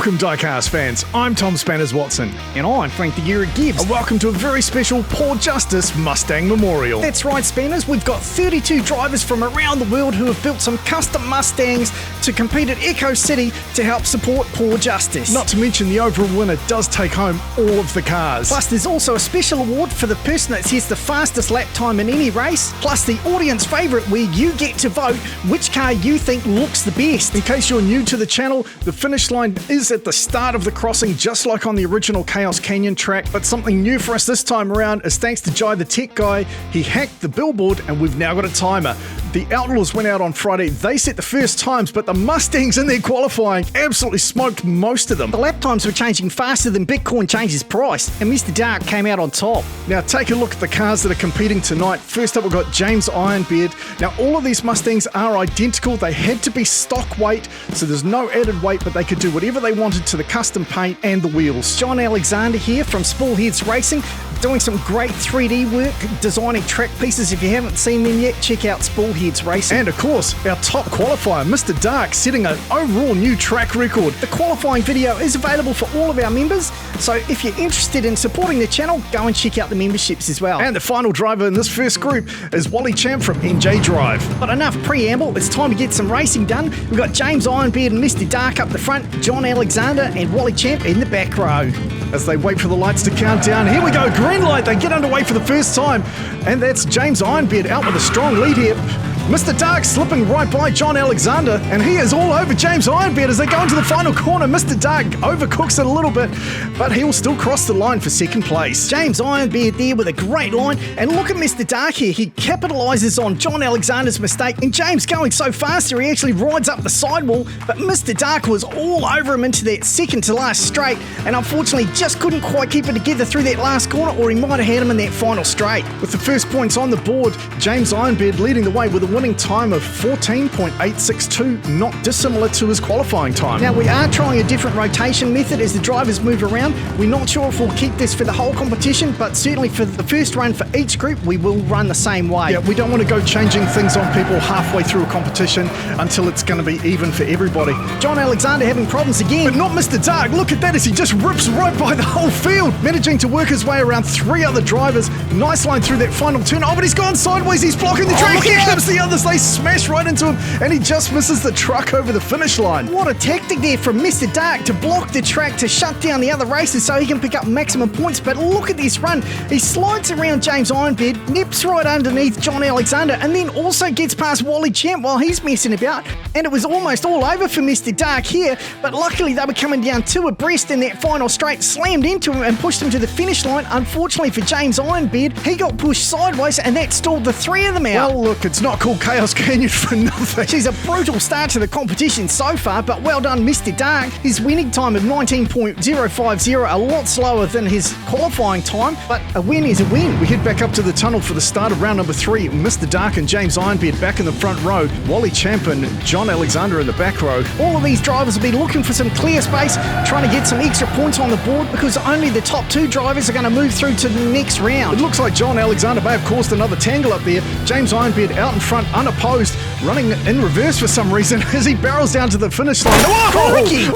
Welcome, diecast fans. I'm Tom Spanners Watson. And I'm Frank the Gear Gibbs. And welcome to a very special Paw Justice Mustang Memorial. That's right, Spanners. We've got 32 drivers from around the world who have built some custom Mustangs to compete at Echo City to help support Paw Justice. Not to mention the overall winner does take home all of the cars. Plus, there's also a special award for the person that sets the fastest lap time in any race, plus the audience favourite where you get to vote which car you think looks the best. In case you're new to the channel, the finish line is at the start of the crossing, just like on the original Chaos Canyon track, but something new for us this time around is thanks to Jai the tech guy. He hacked the billboard and we've now got a timer. The Outlaws went out on Friday. They set the first times, but the Mustangs in their qualifying absolutely smoked most of them. The lap times were changing faster than Bitcoin changes price, and Mr. Dark came out on top. Now take a look at the cars that are competing tonight. First up, we've got James Ironbeard. Now all of these Mustangs are identical. They had to be stock weight, so there's no added weight, but they could do whatever they wanted to the custom paint and the wheels. John Alexander here from Spoolheads Racing, doing some great 3D work, designing track pieces. If you haven't seen them yet, check out Spoolheads Racing. And of course, our top qualifier, Mr. Dark, setting an overall new track record. The qualifying video is available for all of our members, so if you're interested in supporting the channel, go and check out the memberships as well. And the final driver in this first group is Wally Champ from NJ Drive. But enough preamble, it's time to get some racing done. We've got James Ironbeard and Mr. Dark up the front, John Alexander and Wally Champ in the back row. As they wait for the lights to count down, here we go, green light, they get underway for the first time. And that's James Ironbeard out with a strong lead here. Mr. Dark slipping right by John Alexander, and he is all over James Ironbeard as they go into the final corner. Mr. Dark overcooks it a little bit, but he will still cross the line for second place. James Ironbeard there with a great line, and look at Mr. Dark here. He capitalises on John Alexander's mistake, and James going so fast he actually rides up the sidewall, but Mr. Dark was all over him into that second to last straight, and unfortunately just couldn't quite keep it together through that last corner, or he might have had him in that final straight. With the first points on the board, James Ironbeard leading the way with a winning time of 14.862, not dissimilar to his qualifying time. Now we are trying a different rotation method as the drivers move around. We're not sure if we'll keep this for the whole competition, but certainly for the first run for each group, we will run the same way. Yeah, we don't want to go changing things on people halfway through a competition until it's going to be even for everybody. John Alexander having problems again. But not Mr. Dark. Look at that as he just rips right by the whole field, managing to work his way around three other drivers. Nice line through that final turn. Oh, but he's gone sideways. He's blocking the track. Here comes the others. They smash right into him, and he just misses the truck over the finish line. What a tactic there from Mr. Dark to block the track to shut down the other races so he can pick up maximum points. But look at this run. He slides around James Ironbeard, nips right underneath John Alexander, and then also gets past Wally Champ while he's messing about. And it was almost all over for Mr. Dark here, but luckily they were coming down two abreast in that final straight, slammed into him and pushed him to the finish line. Unfortunately for James Ironbeard, he got pushed sideways and that stalled the three of them out. Well, look, it's not called Chaos Canyon for nothing. She's a brutal start to the competition so far, but well done Mr. Dark. His winning time of 19.050, a lot slower than his qualifying time, but a win is a win. We head back up to the tunnel for the start of round number 3. Mr. Dark and James Ironbeard back in the front row, Wally Champ and John Alexander in the back row. All of these drivers will be looking for some clear space, trying to get some extra points on the board because only the top two drivers are going to move through to the next round. It looks like John Alexander may have caused another tangle up there. James Ironbeard out in front, unopposed, running in reverse for some reason as he barrels down to the finish line.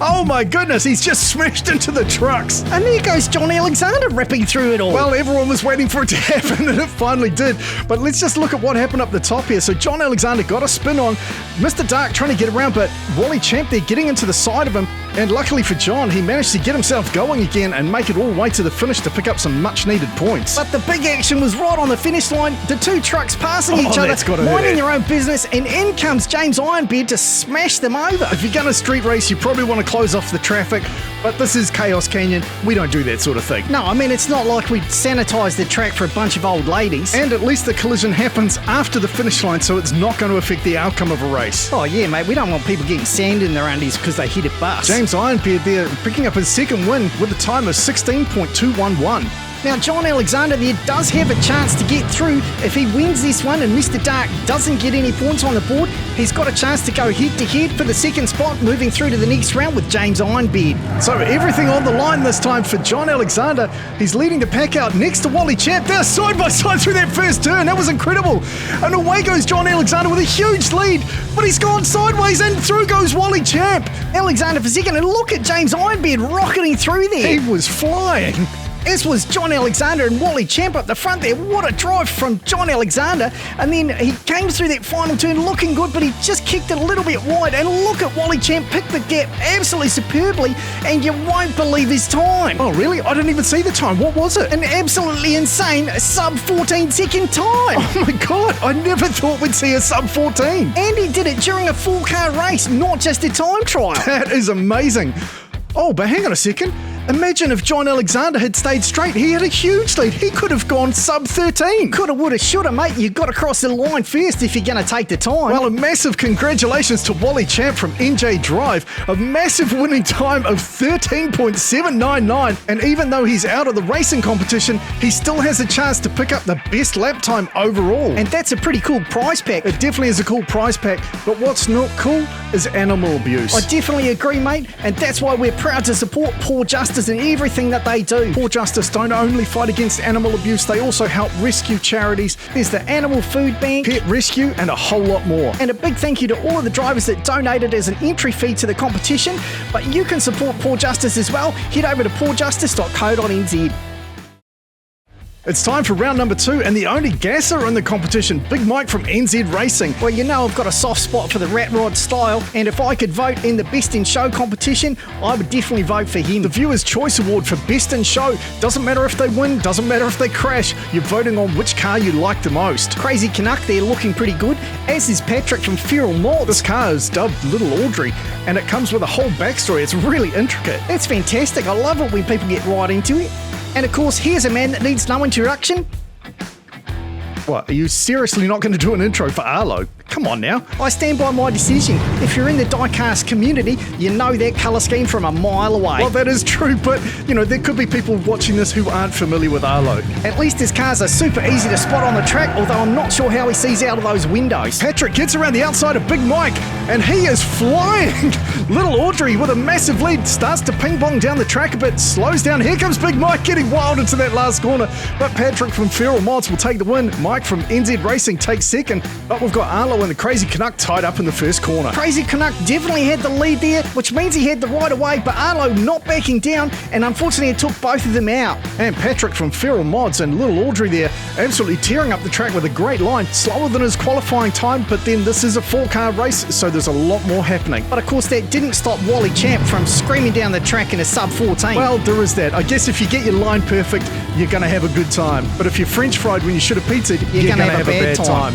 Oh my goodness, he's just smashed into the trucks. And there goes John Alexander ripping through it all. Well, everyone was waiting for it to happen and it finally did. But let's just look at what happened up the top here. So John Alexander got a spin on. Mr. Dark trying to get around, but Wally Champ there getting into the side of him. And luckily for John, he managed to get himself going again and make it all the way to the finish to pick up some much needed points. But the big action was right on the finish line. The two trucks passing each other, minding their own business, and in comes James Ironbeard to smash them over. If you're going to street race, you probably want to close off the traffic, but this is Chaos Canyon. We don't do that sort of thing. No, I mean, it's not like we sanitise the track for a bunch of old ladies. And at least the collision happens after the finish line, so it's not going to affect the outcome of a race. Oh yeah, mate, we don't want people getting sand in their undies because they hit a bus. James Ironbeard there picking up his second win with a time of 16.211. Now, John Alexander there does have a chance to get through. If he wins this one and Mr. Dark doesn't get any points on the board, he's got a chance to go head-to-head for the second spot, moving through to the next round with James Ironbeard. So everything on the line this time for John Alexander. He's leading the pack out next to Wally Champ. They're side by side through that first turn. That was incredible. And away goes John Alexander with a huge lead, but he's gone sideways and through goes Wally Champ. Alexander for second, and look at James Ironbeard rocketing through there. He was flying. As was John Alexander and Wally Champ up the front there. What a drive from John Alexander. And then he came through that final turn looking good, but he just kicked it a little bit wide. And look at Wally Champ pick the gap absolutely superbly, and you won't believe his time. Oh, really? I didn't even see the time. What was it? An absolutely insane sub 14 second time. Oh my God, I never thought we'd see a sub 14. And he did it during a full car race, not just a time trial. That is amazing. Oh, but hang on a second. Imagine if John Alexander had stayed straight. He had a huge lead. He could have gone sub 13. Coulda, woulda, shoulda, mate. You got to cross the line first if you're going to take the time. Well, a massive congratulations to Wally Champ from NJ Drive. A massive winning time of 13.799. And even though he's out of the racing competition, he still has a chance to pick up the best lap time overall. And that's a pretty cool prize pack. It definitely is a cool prize pack. But what's not cool is animal abuse. I definitely agree, mate. And that's why we're proud to support Paw Justice and everything that they do. Paw Justice don't only fight against animal abuse, they also help rescue charities. There's the Animal Food Bank, Pet Rescue, and a whole lot more. And a big thank you to all of the drivers that donated as an entry fee to the competition. But you can support Paw Justice as well. Head over to pawjustice.co.nz. It's time for round number 2, and the only gasser in the competition, Big Mike from NZ Racing. Well, you know I've got a soft spot for the rat rod style, and if I could vote in the Best in Show competition, I would definitely vote for him. The Viewer's Choice Award for Best in Show. Doesn't matter if they win, doesn't matter if they crash, you're voting on which car you like the most. Crazy Canuck there looking pretty good, as is Patrick from Feral Mods. This car is dubbed Little Audrey, and it comes with a whole backstory. It's really intricate. It's fantastic. I love it when people get right into it. And of course, here's a man that needs no introduction. What, are you seriously not going to do an intro for Arlo? Come on now. I stand by my decision. If you're in the diecast community, you know that colour scheme from a mile away. Well, that is true, but, you know, there could be people watching this who aren't familiar with Arlo. At least his cars are super easy to spot on the track, although I'm not sure how he sees out of those windows. Patrick gets around the outside of Big Mike, and he is flying. Little Audrey, with a massive lead, starts to ping-pong down the track a bit, slows down. Here comes Big Mike getting wild into that last corner, but Patrick from Feral Mods will take the win. Mike from NZ Racing takes second, but we've got Arlo and the Crazy Canuck tied up in the first corner. Crazy Canuck definitely had the lead there, which means he had the right of way, but Arlo not backing down, and unfortunately it took both of them out. And Patrick from Feral Mods and Little Audrey there absolutely tearing up the track with a great line, slower than his qualifying time, but then this is a 4-car race, so there's a lot more happening. But of course that didn't stop Wally Champ from screaming down the track in a sub 14. Well, there is that. I guess if you get your line perfect, you're going to have a good time. But if you're French fried when you should have pizzaed, you're going to have a bad time.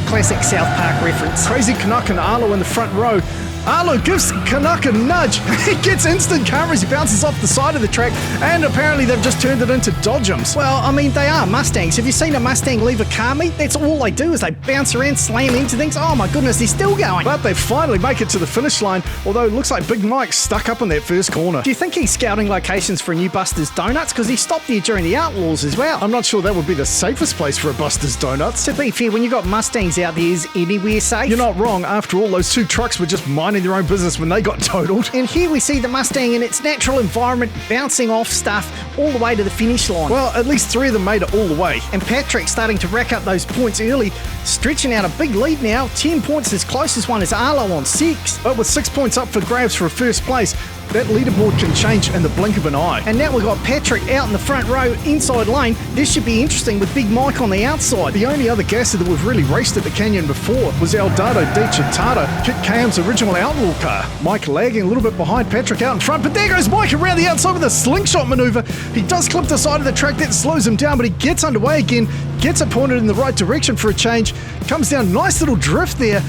Classic South Park reference. Crazy Canuck and Arlo in the front row. Arlo gives Canuck a nudge. He gets instant karma as he bounces off the side of the track, and apparently they've just turned it into Dodgems. Well, I mean, they are Mustangs. Have you seen a Mustang leave a car meet? That's all they do, is they bounce around, slam into things. Oh my goodness, they're still going. But they finally make it to the finish line, although it looks like Big Mike's stuck up in that first corner. Do you think he's scouting locations for a new Buster's Donuts? Because he stopped there during the Outlaws as well. I'm not sure that would be the safest place for a Buster's Donuts. To be fair, when you got Mustangs out there, is anywhere safe? You're not wrong. After all, those 2 trucks were just minding their own business when they got totaled. And here we see the Mustang in its natural environment bouncing off stuff all the way to the finish line. Well, at least 3 of them made it all the way. And Patrick starting to rack up those points early, stretching out a big lead now. 10 points as close as one as Arlo on 6. But with 6 points up for grabs for a first place, that leaderboard can change in the blink of an eye. And now we've got Patrick out in the front row, inside lane. This should be interesting with Big Mike on the outside. The only other gasser that we've really raced at the Canyon before was Eldado Di Città, Kit KM's original Outlaw car. Mike lagging a little bit behind, Patrick out in front, but there goes Mike around the outside with a slingshot maneuver. He does clip the side of the track, that slows him down, but he gets underway again, gets it pointed in the right direction for a change, comes down, nice little drift there.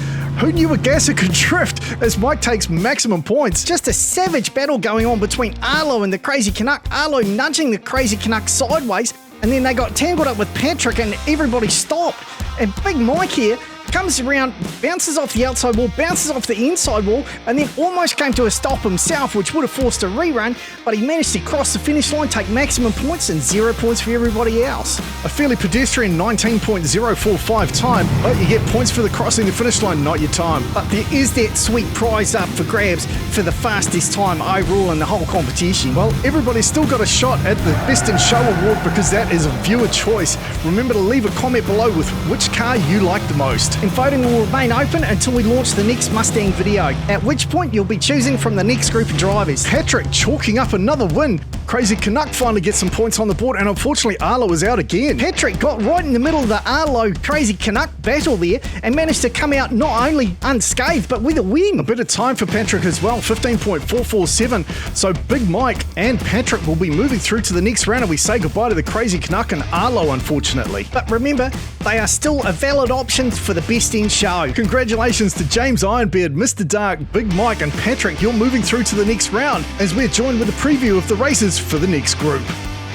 Who knew a gasser could drift as Mike takes maximum points? Just a savage battle going on between Arlo and the Crazy Canuck. Arlo nudging the Crazy Canuck sideways, and then they got tangled up with Patrick and everybody stopped. And Big Mike here comes around, bounces off the outside wall, bounces off the inside wall, and then almost came to a stop himself, which would have forced a rerun, but he managed to cross the finish line, take maximum points, and 0 points for everybody else. A fairly pedestrian 19.045 time, but you get points for the crossing the finish line, not your time. But there is that sweet prize up for grabs for the fastest time overall in the whole competition. Well, everybody's still got a shot at the Best in Show award because that is a viewer choice. Remember to leave a comment below with which car you like the most. And voting will remain open until we launch the next Mustang video, at which point you'll be choosing from the next group of drivers. Patrick chalking up another win. Crazy Canuck finally gets some points on the board, and unfortunately Arlo is out again. Patrick got right in the middle of the Arlo Crazy Canuck battle there and managed to come out not only unscathed but with a win. A bit of time for Patrick as well, 15.447. So Big Mike and Patrick will be moving through to the next round, and we say goodbye to the Crazy Canuck and Arlo, unfortunately. But remember, they are still a valid option for the Best in Show. Congratulations to James Ironbeard, Mr. Dark, Big Mike and Patrick. You're moving through to the next round as we're joined with a preview of the races for the next group.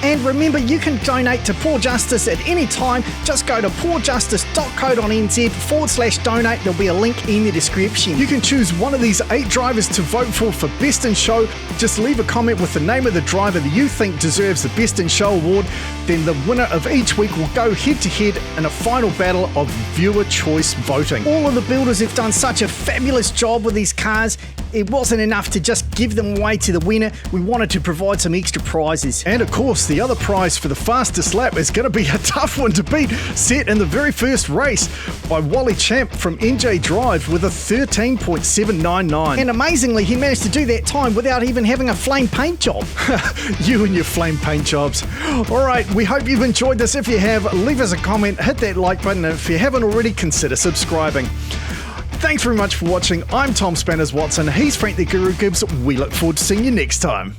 And remember, you can donate to Paw Justice at any time. Just go to pawjustice.co.nz/donate. There'll be a link in the description. You can choose one of these 8 drivers to vote for Best in Show. Just leave a comment with the name of the driver that you think deserves the Best in Show award. Then the winner of each week will go head to head in a final battle of viewer choice voting. All of the builders have done such a fabulous job with these cars. It wasn't enough to just give them away to the winner. We wanted to provide some extra prizes. And of course, the other prize for the fastest lap is going to be a tough one to beat, set in the very first race by Wally Champ from NJ Drive with a 13.799. And amazingly, he managed to do that time without even having a flame paint job. You and your flame paint jobs. All right, we hope you've enjoyed this. If you have, leave us a comment, hit that like button, and if you haven't already, consider subscribing. Thanks very much for watching. I'm Tom Spanners Watson. He's Frank the Guru Gibbs. We look forward to seeing you next time.